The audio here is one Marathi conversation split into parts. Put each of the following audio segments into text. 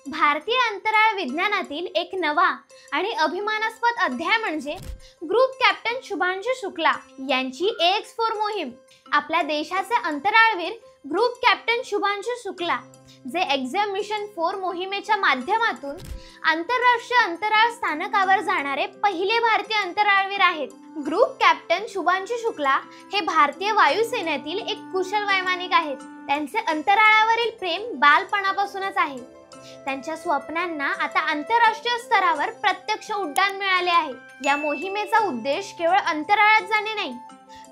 भारतीय अंतराळ विज्ञानातील एक नवा आणि अभिमानास्पद अध्याय म्हणजे ग्रुप कॅप्टन शुभांशु शुक्ला यांची AX4 मोहीम। आपल्या देशाचे अंतराळवीर ग्रुप कॅप्टन शुभांशु शुक्ला जे एक्झाम मिशन 4 मोहिमेच्या माध्यमातून आंतरराष्ट्रीय अंतराळ स्थानकावर जाणारे पहिले भारतीय अंतराळवीर आहेत। ग्रुप कॅप्टन शुभांशु शुक्ला हे भारतीय वायुसेनेतील एक कुशल वैमानिक आहेत। त्यांचे अंतराळावरील प्रेम बालपणापासूनच आहे। त्यांच्या स्वप्नांना आता आंतरराष्ट्रीय स्तरावर प्रत्यक्ष उड्डाण मिळाले आहे। या मोहिमेचा उद्देश केवळ अंतराळात जाणे नाही,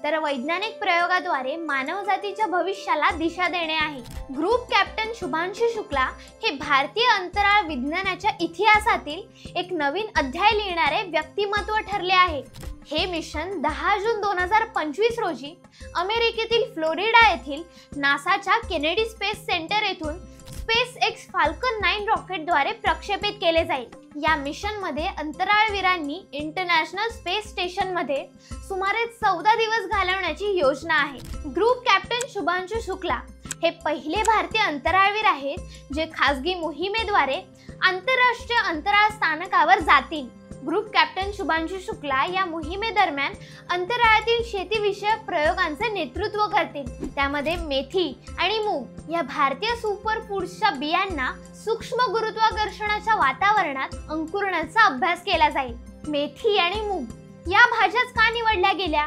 तर वैज्ञानिक प्रयोगाद्वारे मानवजातीच्या भविष्याला दिशा देणे आहे। ग्रुप कॅप्टन शुभांशु शुक्ला हे भारतीय अंतराळ विज्ञानाच्या इतिहासातील एक नवीन अध्याय लिहिणारे व्यक्तिमत्व ठरले आहे। हे मिशन 10 जून 2025 रोजी अमेरिकेतील फ्लोरिडा येथील नासाच्या केनेडी स्पेस सेंटर येथून SpaceX फाल्कन 9 रॉकेटद्वारे प्रक्षेपित केले जाईल। या मिशनमध्ये अंतराळवीरांनी इंटरनॅशनल स्पेस स्टेशनमध्ये सुमारे 14 दिवस घालवण्याची योजना आहे। ग्रुप कॅप्टन शुभांशु शुक्ला हे पहिले भारतीय अंतराळवीर आहेत जे खासगी मोहिमेद्वारे आंतरराष्ट्रीय अंतराळ स्थानकावर जातील। ग्रुप कॅप्टन शुभांशु शुक्ला या मोहिमेदरम्यान अंतराळातील शेतीविषयक प्रयोगांचे नेतृत्व करतील। त्यामध्ये मेथी आणि मूग या भारतीय सुपर फूड्सच्या बियांना सूक्ष्म गुरुत्वाकर्षणाच्या वातावरणात अंकुरण्याचा अभ्यास केला जाईल। मेथी आणि मूग या भाज्याच का निवडल्या गेल्या?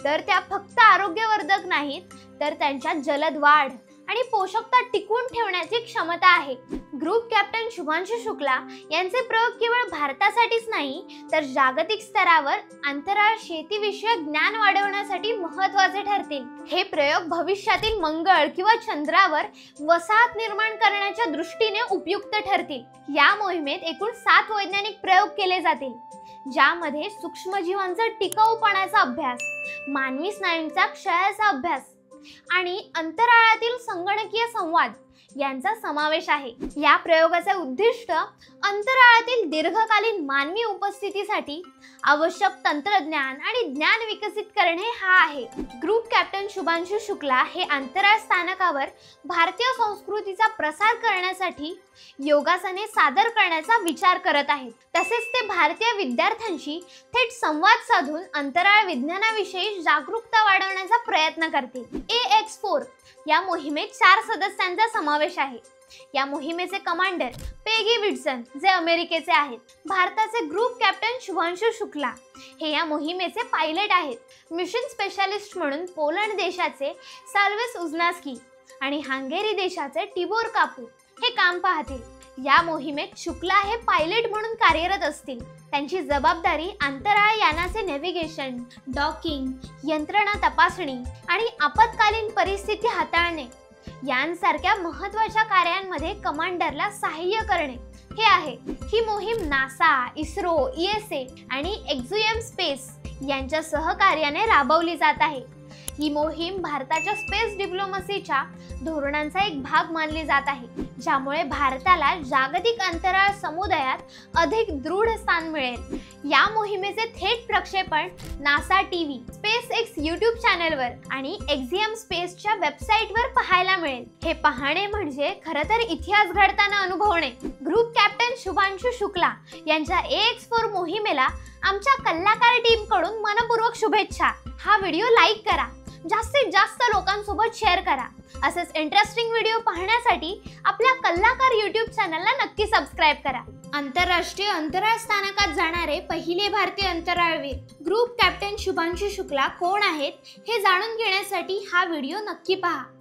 तर त्या फक्त आरोग्यवर्धक नाहीत, तर त्यांच्यात जलद वाढ आणि पोषकता टिकवून ठेवण्याची क्षमता आहे। ग्रुप कॅप्टन शुभांशु शुक्ला यांचे प्रयोग केवळ भारतासाठीच नाही, तर जागतिक स्तरावर अंतराळ शेतीविषयक ज्ञान वाढवण्यासाठी महत्त्वाचे ठरतील। हे प्रयोग भविष्यातील मंगळ किंवा चंद्रावर वसाहत निर्माण करण्याच्या दृष्टीने उपयुक्त ठरतील। या मोहिमेत एकूण 7 वैज्ञानिक प्रयोग केले जातील, ज्यामध्ये सूक्ष्मजीवांचा टिकाऊपणाचा अभ्यास, मानवी स्नायूंचा क्षयाचा अभ्यास आणि अंतराळातील संगणकीय संवाद यांचा समावेश आहे। या प्रयोगाचे उद्दिष्ट अंतराळातील दीर्घकालीन मानवी उपस्थितीसाठी आवश्यक तंत्रज्ञान आणि ज्ञान विकसित करणे हा आहे। ग्रुप कॅप्टन शुभांशु शुक्ला हे अंतराळ स्थानकावर भारतीय संस्कृतीचा प्रसार करण्यासाठी योगासने सादर करण्याचा विचार करत आहेत। तसेच ते भारतीय विद्यार्थ्यांशी थेट संवाद साधून अंतराळ विज्ञानाविषयी जागरूकता वाढवण्याचा प्रयत्न करतील। AX4 या मोहिमेत 4 सदस्यांचा समावेश आहे। या मोहिमेचे कमांडर पेगी विल्सन जे अमेरिकेचे आहेत। भारताचे ग्रुप कॅप्टन शुभांशु शुक्ला हे या मोहिमेचे पायलट आहेत। मिशन स्पेशालिस्ट म्हणून पोलंड देशाचे साल्वेस उझनास्की आणि हंगेरी देशाचे टिबोर कापू हे काम पाहतील। या मोहिमेत शुक्ला हे पायलट म्हणून कार्यरत असतील। त्यांची जबाबदारी अंतराळ यानाचे नेव्हिगेशन, डॉकिंग, यंत्रणा तपासणी आणि आपत्कालीन परिस्थिती हाताळणे यांसारख्या महत्त्वाच्या कार्यांमध्ये कमांडरला सहाय्य करणे हे आहे। ही मोहीम नासा, इस्रो, ESA आणि एक्झिएम स्पेस यांच्या सहकार्याने राबवली जात आहे। ही मोहीम भारताच्या स्पेस डिप्लोमसीच्या धोरणांचा एक भाग मानली जात आहे, ज्यामुळे भारताला जागतिक अंतराळ समुदायात अधिक दृढ स्थान मिळेल। या मोहिमेचे थेट प्रक्षेपण नासा टीव्ही, SpaceX YouTube चॅनलवर आणि एक्झिएम स्पेसच्या वेबसाईटवर पाहायला मिळेल। हे पाहणे म्हणजे खरं तर इतिहास घडताना अनुभवणे। ग्रुप कॅप्टन शुभांशु शुक्ला यांच्या AX4 मोहिमेला आमच्या कलाकार टीम कडून मनपूर्वक शुभेच्छा। हा व्हिडिओ लाईक करा, जास्तीत जास्त लोकांसोबत शेअर करा। असेच इंटरेस्टिंग व्हिडिओ पाहण्यासाठी आपल्या कलाकार YouTube चॅनलला नक्की सबस्क्राइब करा। आंतरराष्ट्रीय अंतराळ स्थानकात जाणारे पहिले भारतीय अंतराळवीर ग्रुप कॅप्टन शुभांशु शुक्ला कोण आहेत हे जाणून घेण्यासाठी हा व्हिडिओ नक्की पहा।